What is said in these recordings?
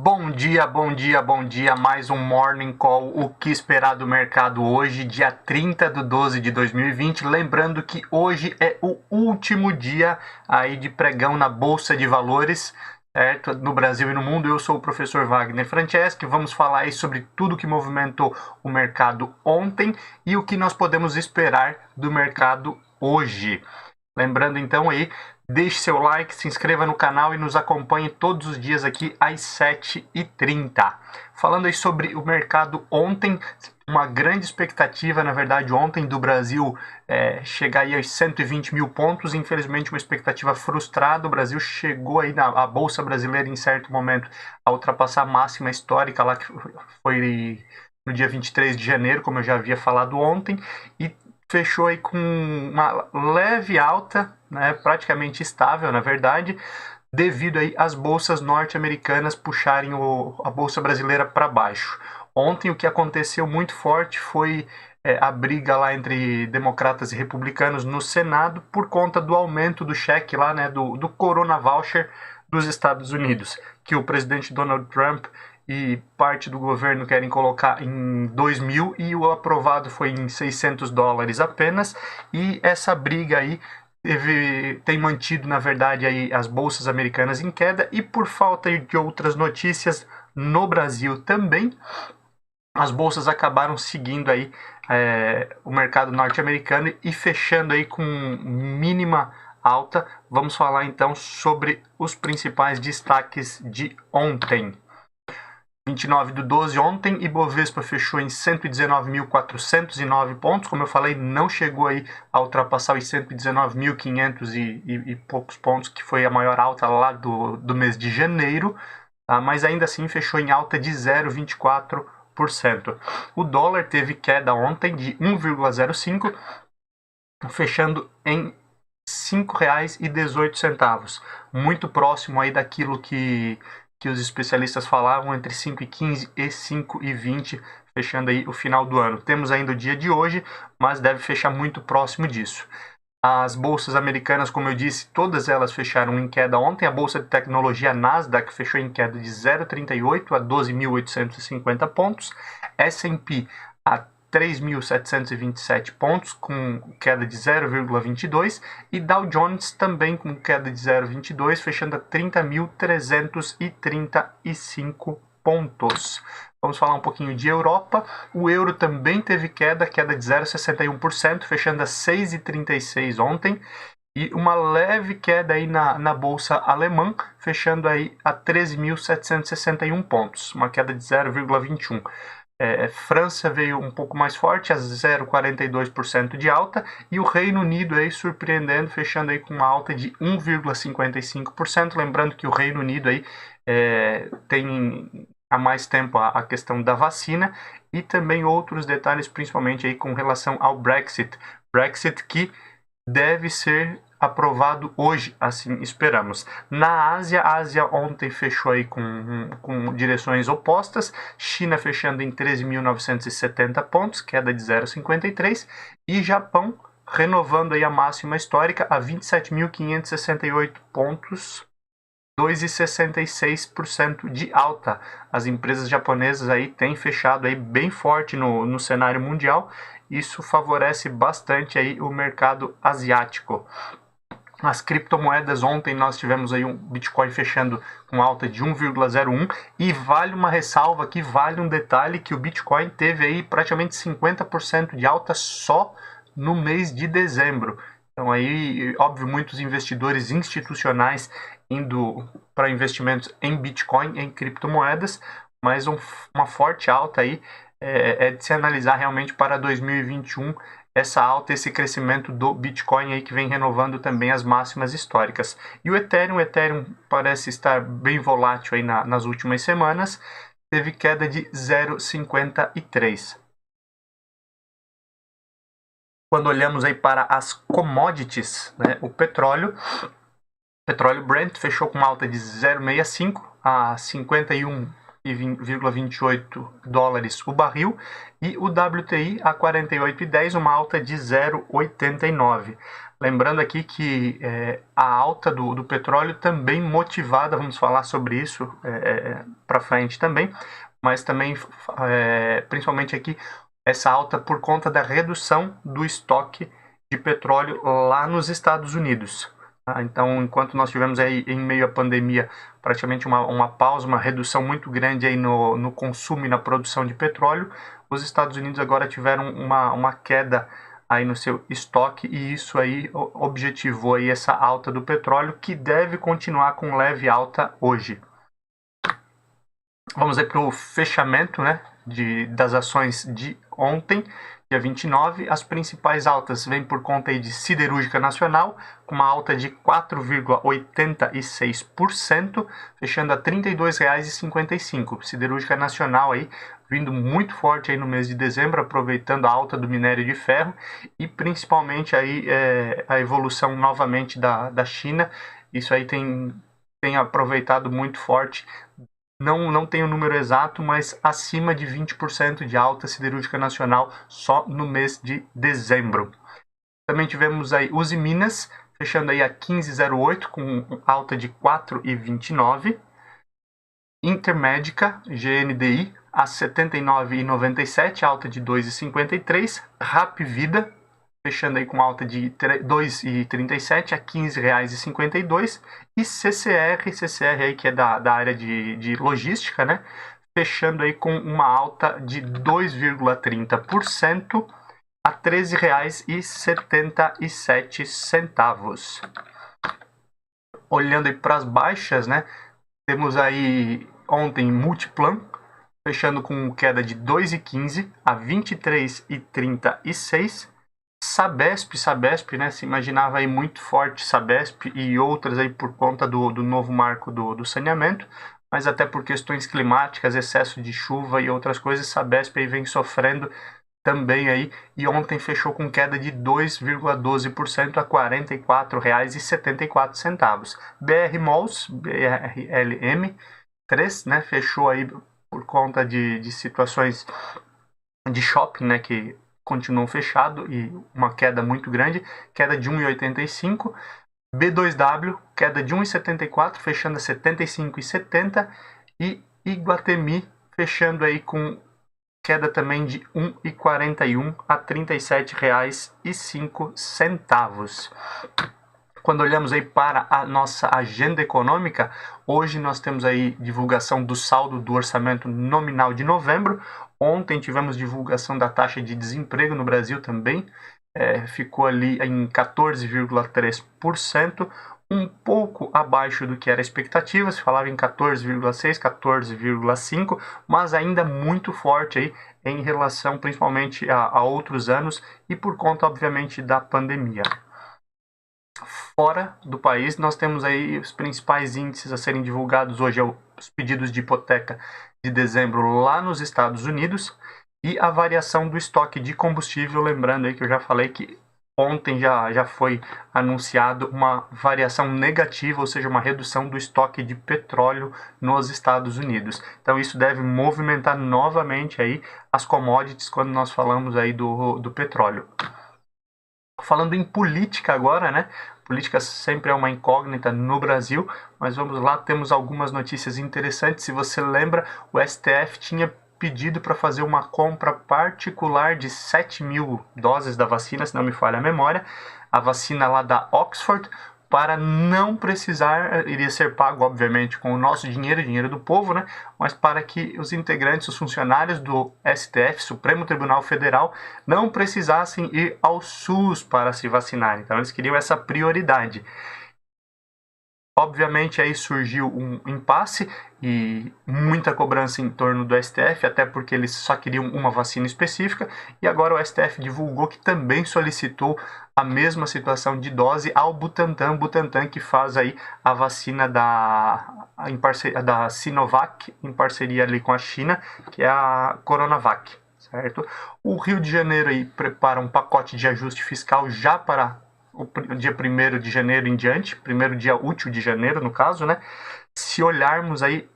Bom dia, bom dia, bom dia. Mais um Morning Call. O que esperar do mercado hoje, dia 30 de 12 de 2020. Lembrando que hoje é o último dia aí de pregão na Bolsa de Valores, certo? No Brasil e no mundo. Eu sou o professor Wagner Franceschi. Vamos falar aí sobre tudo que movimentou o mercado ontem e o que nós podemos esperar do mercado hoje. Lembrando então aí, deixe seu like, se inscreva no canal e nos acompanhe todos os dias aqui às 7h30. Falando aí sobre o mercado ontem, uma grande expectativa, na verdade, ontem do Brasil chegar aí aos 120 mil pontos. Infelizmente, uma expectativa frustrada. O Brasil chegou aí a Bolsa Brasileira em certo momento a ultrapassar a máxima histórica lá que foi no dia 23 de janeiro, como eu já havia falado ontem, e fechou aí com uma leve alta, né, praticamente estável, na verdade, devido aí às bolsas norte-americanas puxarem a bolsa brasileira para baixo. Ontem o que aconteceu muito forte foi a briga lá entre democratas e republicanos no Senado por conta do aumento do cheque lá, né, do Corona Voucher dos Estados Unidos, que o presidente Donald Trump e parte do governo querem colocar em 2.000 e o aprovado foi em $600 apenas. E essa briga aí tem mantido, na verdade, aí as bolsas americanas em queda, e por falta de outras notícias no Brasil também, as bolsas acabaram seguindo aí o mercado norte-americano e fechando aí com mínima alta. Vamos falar então sobre os principais destaques de ontem. 29 do 12 ontem, Ibovespa fechou em 119.409 pontos. Como eu falei, não chegou aí a ultrapassar os 119.500 e poucos pontos, que foi a maior alta lá do mês de janeiro, tá? Mas ainda assim fechou em alta de 0,24%. O dólar teve queda ontem de 1,05%, fechando em R$ 5,18, muito próximo aí daquilo que os especialistas falavam, entre 5,15 e 5,20, fechando aí o final do ano. Temos ainda o dia de hoje, mas deve fechar muito próximo disso. As bolsas americanas, como eu disse, todas elas fecharam em queda ontem. A bolsa de tecnologia Nasdaq fechou em queda de 0,38 a 12.850 pontos. S&P a 3.727 pontos, com queda de 0,22, e Dow Jones também com queda de 0,22, fechando a 30.335 pontos. Vamos falar um pouquinho de Europa. O euro também teve queda de 0,61%, fechando a 6,36 ontem. E uma leve queda aí na bolsa alemã, fechando aí a 13.761 pontos, uma queda de 0,21. França veio um pouco mais forte, a 0,42% de alta, e o Reino Unido aí surpreendendo, fechando aí com uma alta de 1,55%. Lembrando que o Reino Unido aí tem há mais tempo a questão da vacina e também outros detalhes, principalmente aí com relação ao Brexit que deve ser aprovado hoje, assim esperamos. Na Ásia, a Ásia ontem fechou aí com direções opostas. China fechando em 13.970 pontos, queda de 0,53, e Japão renovando aí a máxima histórica a 27.568 pontos, 2,66% de alta. As empresas japonesas aí têm fechado aí bem forte no cenário mundial. Isso favorece bastante aí o mercado asiático. As criptomoedas, ontem nós tivemos aí um Bitcoin fechando com alta de 1,01, e vale uma ressalva aqui, vale um detalhe, que o Bitcoin teve aí praticamente 50% de alta só no mês de dezembro. Então aí, óbvio, muitos investidores institucionais indo para investimentos em Bitcoin, em criptomoedas, mas uma forte alta aí é de se analisar realmente para 2021, essa alta, esse crescimento do Bitcoin aí que vem renovando também as máximas históricas. E o Ethereum parece estar bem volátil aí nas últimas semanas, teve queda de 0,53. Quando olhamos aí para as commodities, né, o petróleo Brent fechou com uma alta de 0,65 a 51,28 dólares o barril, e o WTI a 48,10, uma alta de 0,89. Lembrando aqui que a alta do petróleo também motivada, vamos falar sobre isso para frente também, mas também, principalmente aqui, essa alta por conta da redução do estoque de petróleo lá nos Estados Unidos. Tá? Então, enquanto nós tivemos aí em meio à pandemia praticamente uma pausa, uma redução muito grande aí no consumo e na produção de petróleo, os Estados Unidos agora tiveram uma queda aí no seu estoque e isso aí objetivou aí essa alta do petróleo que deve continuar com leve alta hoje. Vamos aí para o fechamento, né, das ações de ontem, dia 29. As principais altas vêm por conta aí de Siderúrgica Nacional, com uma alta de 4,86%, fechando a R$ 32,55. Siderúrgica Nacional aí vindo muito forte aí no mês de dezembro, aproveitando a alta do minério de ferro e principalmente aí a evolução novamente da China. Isso aí tem aproveitado muito forte. Não tem o número exato, mas acima de 20% de alta Siderúrgica Nacional só no mês de dezembro. Também tivemos aí Usiminas, fechando aí a 15,08 com alta de 4,29. Intermédica, GNDI, a 79,97, alta de 2,53. Rapvida, fechando aí com alta de 2,37 a R$ 15,52. E CCR aí que é da área de logística, né? Fechando aí com uma alta de 2,30% a R$ 13,77. Olhando aí para as baixas, né? Temos aí ontem Multiplan, fechando com queda de 2,15 a R$ 23,36. Sabesp, né? Se imaginava aí muito forte Sabesp e outras aí por conta do novo marco do saneamento, mas até por questões climáticas, excesso de chuva e outras coisas, Sabesp aí vem sofrendo também aí, e ontem fechou com queda de 2,12% a R$ 44,74. BR Malls, BRLM 3, né, fechou aí por conta de situações de shopping, né, que continuam fechado e uma queda muito grande, queda de 1,85. B2W, queda de 1,74, fechando a 75,70. E Iguatemi, fechando aí com queda também de 1,41 a R$ 37,05. Quando olhamos aí para a nossa agenda econômica, hoje nós temos aí divulgação do saldo do orçamento nominal de novembro. Ontem tivemos divulgação da taxa de desemprego no Brasil também, ficou ali em 14,3%, um pouco abaixo do que era a expectativa, se falava em 14,6, 14,5, mas ainda muito forte aí em relação principalmente a outros anos e por conta, obviamente, da pandemia. Fora do país, nós temos aí os principais índices a serem divulgados hoje, os pedidos de hipoteca de dezembro lá nos Estados Unidos e a variação do estoque de combustível, lembrando aí que eu já falei que ontem já foi anunciado uma variação negativa, ou seja, uma redução do estoque de petróleo nos Estados Unidos. Então isso deve movimentar novamente aí as commodities quando nós falamos aí do petróleo. Falando em política agora, né? Política sempre é uma incógnita no Brasil, mas vamos lá, temos algumas notícias interessantes. Se você lembra, o STF tinha pedido para fazer uma compra particular de 7.000 doses da vacina, se não me falha a memória, a vacina lá da Oxford, para não precisar, iria ser pago obviamente com o nosso dinheiro, dinheiro do povo, né? Mas para que os integrantes, os funcionários do STF, Supremo Tribunal Federal, não precisassem ir ao SUS para se vacinar. Então eles queriam essa prioridade. Obviamente aí surgiu um impasse e muita cobrança em torno do STF, até porque eles só queriam uma vacina específica, e agora o STF divulgou que também solicitou a mesma situação de dose ao Butantan, que faz aí a vacina da Sinovac, em parceria ali com a China, que é a Coronavac, certo? O Rio de Janeiro aí prepara um pacote de ajuste fiscal já para o dia 1º de janeiro em diante, primeiro dia útil de janeiro, no caso, né? Se olharmos aí,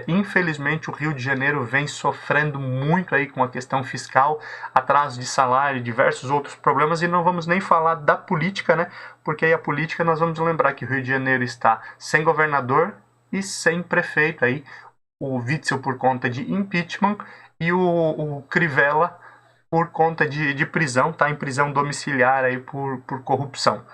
Infelizmente, o Rio de Janeiro vem sofrendo muito aí com a questão fiscal, atraso de salário, diversos outros problemas, e não vamos nem falar da política, né? Porque aí a política, nós vamos lembrar que o Rio de Janeiro está sem governador e sem prefeito aí, o Witzel por conta de impeachment e o Crivella por conta de prisão, tá em prisão domiciliar aí por corrupção.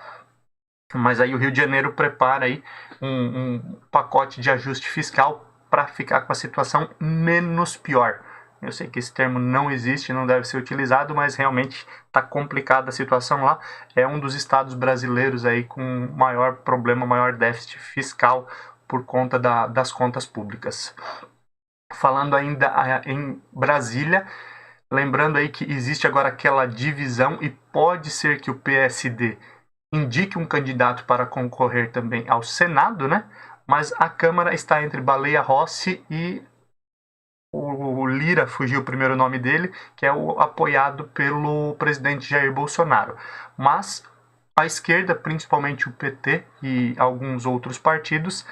Mas aí o Rio de Janeiro prepara aí um pacote de ajuste fiscal para ficar com a situação menos pior. Eu sei que esse termo não existe, não deve ser utilizado, mas realmente está complicada a situação lá. É um dos estados brasileiros aí com maior problema, maior déficit fiscal por conta das contas públicas. Falando ainda em Brasília, lembrando aí que existe agora aquela divisão e pode ser que o PSD indique um candidato para concorrer também ao Senado, né? Mas a Câmara está entre Baleia Rossi e o Lira, fugiu o primeiro nome dele, que é o apoiado pelo presidente Jair Bolsonaro. Mas a esquerda, principalmente o PT e alguns outros partidos,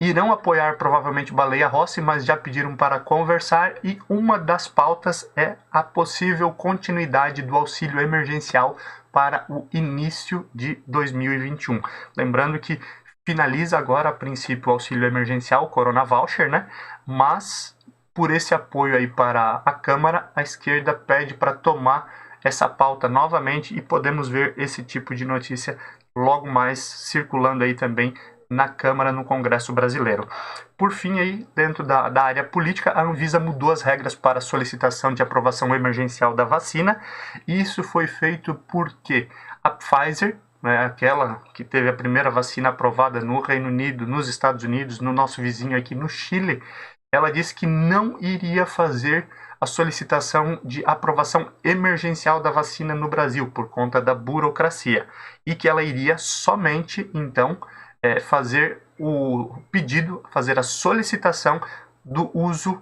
irão apoiar provavelmente Baleia Rossi, mas já pediram para conversar, e uma das pautas é a possível continuidade do auxílio emergencial para o início de 2021. Lembrando que finaliza agora, a princípio, o auxílio emergencial, o Corona Voucher, né? Mas, por esse apoio aí para a Câmara, a esquerda pede para tomar essa pauta novamente, e podemos ver esse tipo de notícia logo mais circulando aí também na Câmara, no Congresso Brasileiro. Por fim, aí, dentro da área política, a Anvisa mudou as regras para a solicitação de aprovação emergencial da vacina. Isso foi feito porque a Pfizer, né, aquela que teve a primeira vacina aprovada no Reino Unido, nos Estados Unidos, no nosso vizinho aqui no Chile, ela disse que não iria fazer a solicitação de aprovação emergencial da vacina no Brasil, por conta da burocracia, e que ela iria somente, então, fazer o pedido, fazer a solicitação do uso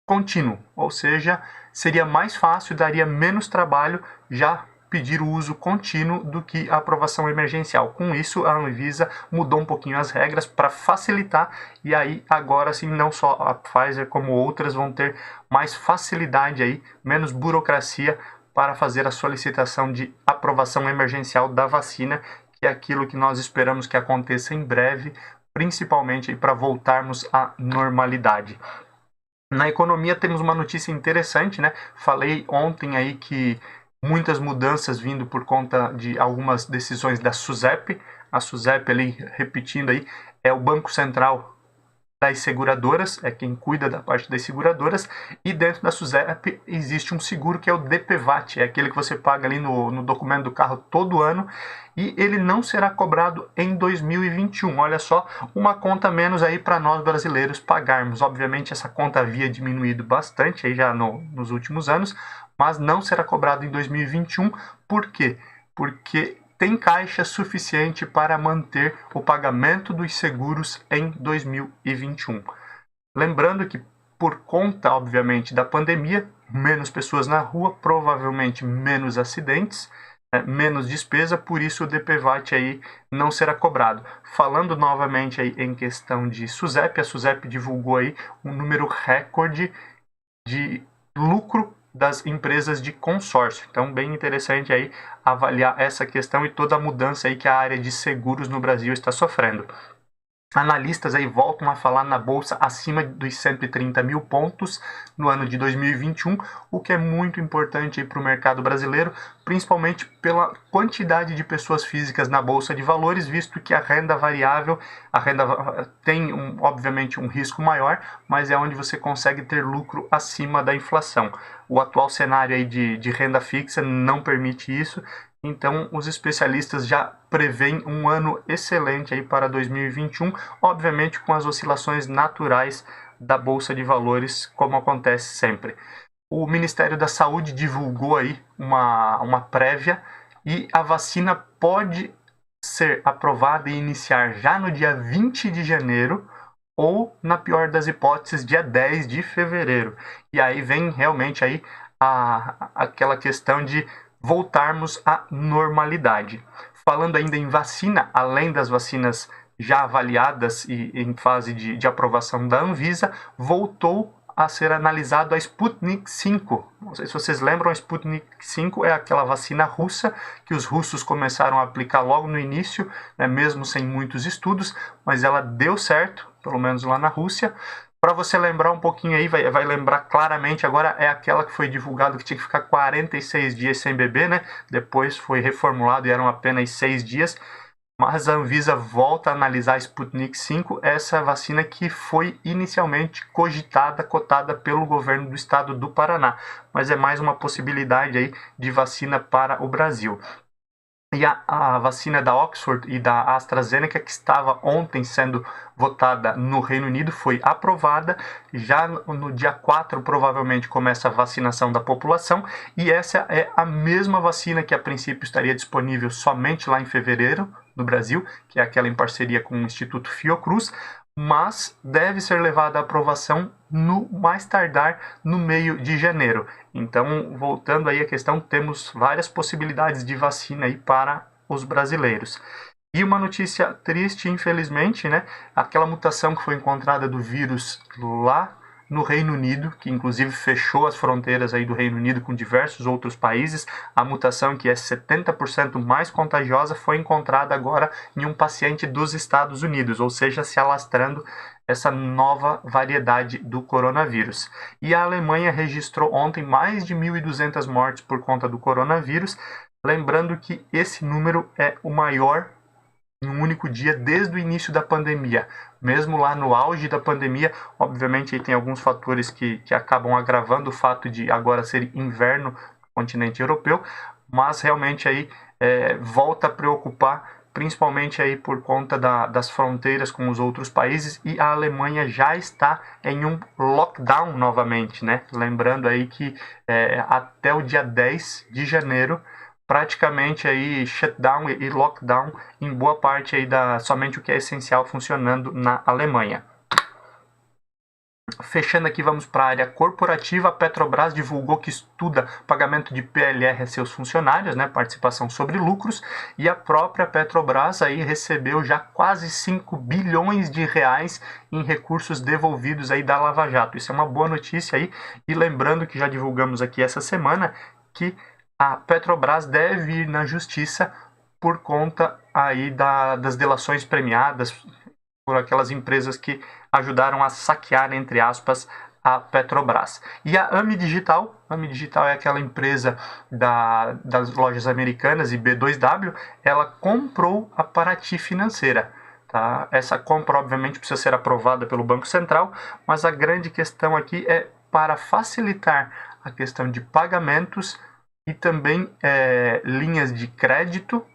contínuo, ou seja, seria mais fácil, daria menos trabalho já pedir o uso contínuo do que a aprovação emergencial. Com isso, a Anvisa mudou um pouquinho as regras para facilitar, e aí agora sim, não só a Pfizer como outras vão ter mais facilidade aí, menos burocracia para fazer a solicitação de aprovação emergencial da vacina, que é aquilo que nós esperamos que aconteça em breve, principalmente para voltarmos à normalidade. Na economia temos uma notícia interessante, né? Falei ontem aí que muitas mudanças vindo por conta de algumas decisões da SUSEP. A SUSEP, ali, repetindo aí, é o Banco Central das seguradoras, é quem cuida da parte das seguradoras, e dentro da SUSEP existe um seguro que é o DPVAT, é aquele que você paga ali no documento do carro todo ano, e ele não será cobrado em 2021. Olha só, uma conta menos aí para nós brasileiros pagarmos. Obviamente essa conta havia diminuído bastante aí já nos últimos anos, mas não será cobrado em 2021. Por quê? Porque tem caixa suficiente para manter o pagamento dos seguros em 2021. Lembrando que, por conta, obviamente, da pandemia, menos pessoas na rua, provavelmente menos acidentes, menos despesa, por isso o DPVAT aí não será cobrado. Falando novamente aí em questão de SUSEP, a SUSEP divulgou aí um número recorde de lucro das empresas de consórcio. Então, bem interessante aí avaliar essa questão e toda a mudança aí que a área de seguros no Brasil está sofrendo. Analistas aí voltam a falar na bolsa acima dos 130 mil pontos no ano de 2021, o que é muito importante para o mercado brasileiro, principalmente pela quantidade de pessoas físicas na bolsa de valores, visto que a renda variável, tem obviamente um risco maior, mas é onde você consegue ter lucro acima da inflação. O atual cenário aí de renda fixa não permite isso. Então, os especialistas já preveem um ano excelente aí para 2021, obviamente com as oscilações naturais da Bolsa de Valores, como acontece sempre. O Ministério da Saúde divulgou aí uma prévia, e a vacina pode ser aprovada e iniciar já no dia 20 de janeiro, ou, na pior das hipóteses, dia 10 de fevereiro. E aí vem realmente aí aquela questão de voltarmos à normalidade. Falando ainda em vacina, além das vacinas já avaliadas e em fase de aprovação da Anvisa, voltou a ser analisado a Sputnik V. Não sei se vocês lembram, a Sputnik V é aquela vacina russa que os russos começaram a aplicar logo no início, né, mesmo sem muitos estudos, mas ela deu certo, pelo menos lá na Rússia. Para você lembrar um pouquinho aí, vai lembrar claramente, agora é aquela que foi divulgado que tinha que ficar 46 dias sem beber, né? Depois foi reformulado e eram apenas 6 dias. Mas a Anvisa volta a analisar a Sputnik V, essa vacina que foi inicialmente cotada pelo governo do estado do Paraná. Mas é mais uma possibilidade aí de vacina para o Brasil. E a vacina da Oxford e da AstraZeneca, que estava ontem sendo votada no Reino Unido, foi aprovada. Já no dia 4, provavelmente, começa a vacinação da população. E essa é a mesma vacina que, a princípio, estaria disponível somente lá em fevereiro, no Brasil, que é aquela em parceria com o Instituto Fiocruz, mas deve ser levada à aprovação no mais tardar no meio de janeiro. Então, voltando aí à questão, temos várias possibilidades de vacina aí para os brasileiros. E uma notícia triste, infelizmente, né? Aquela mutação que foi encontrada do vírus lá no Reino Unido, que inclusive fechou as fronteiras aí do Reino Unido com diversos outros países, a mutação que é 70% mais contagiosa foi encontrada agora em um paciente dos Estados Unidos, ou seja, se alastrando essa nova variedade do coronavírus. E a Alemanha registrou ontem mais de 1.200 mortes por conta do coronavírus, lembrando que esse número é o maior em um único dia desde o início da pandemia. Mesmo lá no auge da pandemia, obviamente aí tem alguns fatores que acabam agravando o fato de agora ser inverno no continente europeu, mas realmente aí volta a preocupar, principalmente aí por conta das fronteiras com os outros países, e a Alemanha já está em um lockdown novamente, né? Lembrando aí que até o dia 10 de janeiro, praticamente aí shutdown e lockdown em boa parte aí somente o que é essencial funcionando na Alemanha. Fechando aqui, vamos para a área corporativa. A Petrobras divulgou que estuda pagamento de PLR a seus funcionários, né, participação sobre lucros, e a própria Petrobras aí recebeu já quase 5 bilhões de reais em recursos devolvidos aí da Lava Jato. Isso é uma boa notícia aí, e lembrando que já divulgamos aqui essa semana que a Petrobras deve ir na justiça por conta aí das delações premiadas por aquelas empresas que ajudaram a saquear, entre aspas, a Petrobras. E a AMI Digital é aquela empresa das lojas americanas, e B2W, ela comprou a Paraty Financeira. Tá? Essa compra, obviamente, precisa ser aprovada pelo Banco Central, mas a grande questão aqui é para facilitar a questão de pagamentos e também linhas de crédito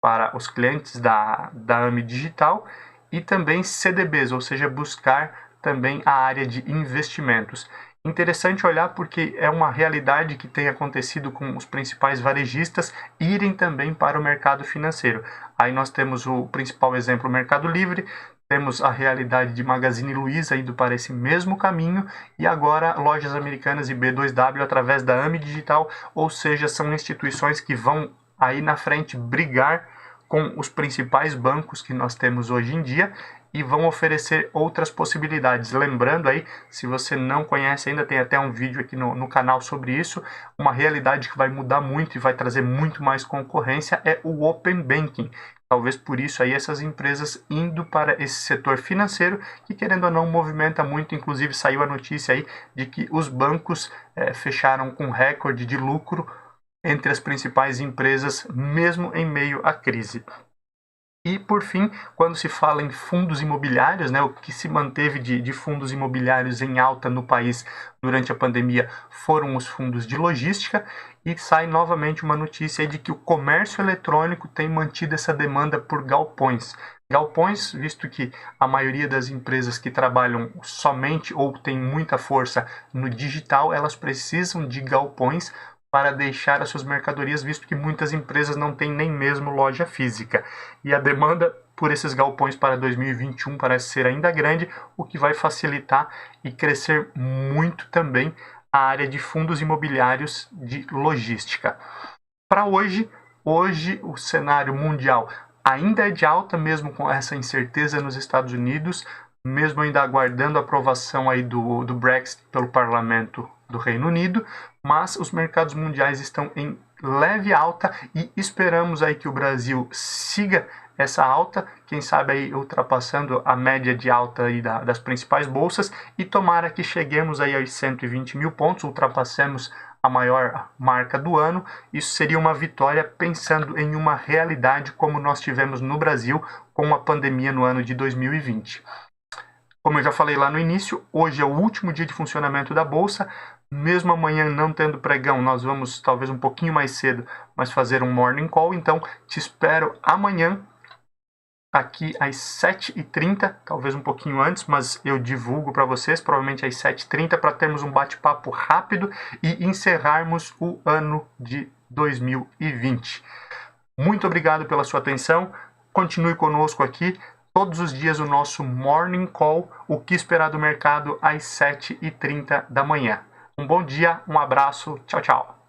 para os clientes da AMI Digital e também CDBs, ou seja, buscar também a área de investimentos. Interessante olhar porque é uma realidade que tem acontecido com os principais varejistas irem também para o mercado financeiro. Aí nós temos o principal exemplo, o Mercado Livre, temos a realidade de Magazine Luiza indo para esse mesmo caminho, e agora lojas americanas e B2W através da AMI Digital, ou seja, são instituições que vão aí na frente brigar com os principais bancos que nós temos hoje em dia e vão oferecer outras possibilidades. Lembrando aí, se você não conhece ainda, tem até um vídeo aqui no canal sobre isso, uma realidade que vai mudar muito e vai trazer muito mais concorrência é o Open Banking. Talvez por isso aí essas empresas indo para esse setor financeiro, que querendo ou não movimenta muito. Inclusive saiu a notícia aí de que os bancos fecharam com recorde de lucro entre as principais empresas, mesmo em meio à crise. E, por fim, quando se fala em fundos imobiliários, né, o que se manteve de fundos imobiliários em alta no país durante a pandemia foram os fundos de logística, e sai novamente uma notícia de que o comércio eletrônico tem mantido essa demanda por galpões. Galpões, visto que a maioria das empresas que trabalham somente ou tem muita força no digital, elas precisam de galpões para deixar as suas mercadorias, visto que muitas empresas não têm nem mesmo loja física. E a demanda por esses galpões para 2021 parece ser ainda grande, o que vai facilitar e crescer muito também a área de fundos imobiliários de logística. Para hoje o cenário mundial ainda é de alta, mesmo com essa incerteza nos Estados Unidos, mesmo ainda aguardando a aprovação aí do Brexit pelo parlamento do Reino Unido, mas os mercados mundiais estão em leve alta e esperamos aí que o Brasil siga essa alta, quem sabe aí ultrapassando a média de alta aí das principais bolsas, e tomara que cheguemos aí aos 120 mil pontos, ultrapassemos a maior marca do ano. Isso seria uma vitória pensando em uma realidade como nós tivemos no Brasil com a pandemia no ano de 2020. Como eu já falei lá no início, hoje é o último dia de funcionamento da Bolsa. Mesmo amanhã não tendo pregão, nós vamos talvez um pouquinho mais cedo, mas fazer um morning call. Então, te espero amanhã, aqui às 7h30, talvez um pouquinho antes, mas eu divulgo para vocês, provavelmente às 7h30, para termos um bate-papo rápido e encerrarmos o ano de 2020. Muito obrigado pela sua atenção. Continue conosco aqui. Todos os dias o nosso Morning Call, o que esperar do mercado às 7h30 da manhã. Um bom dia, um abraço, tchau, tchau.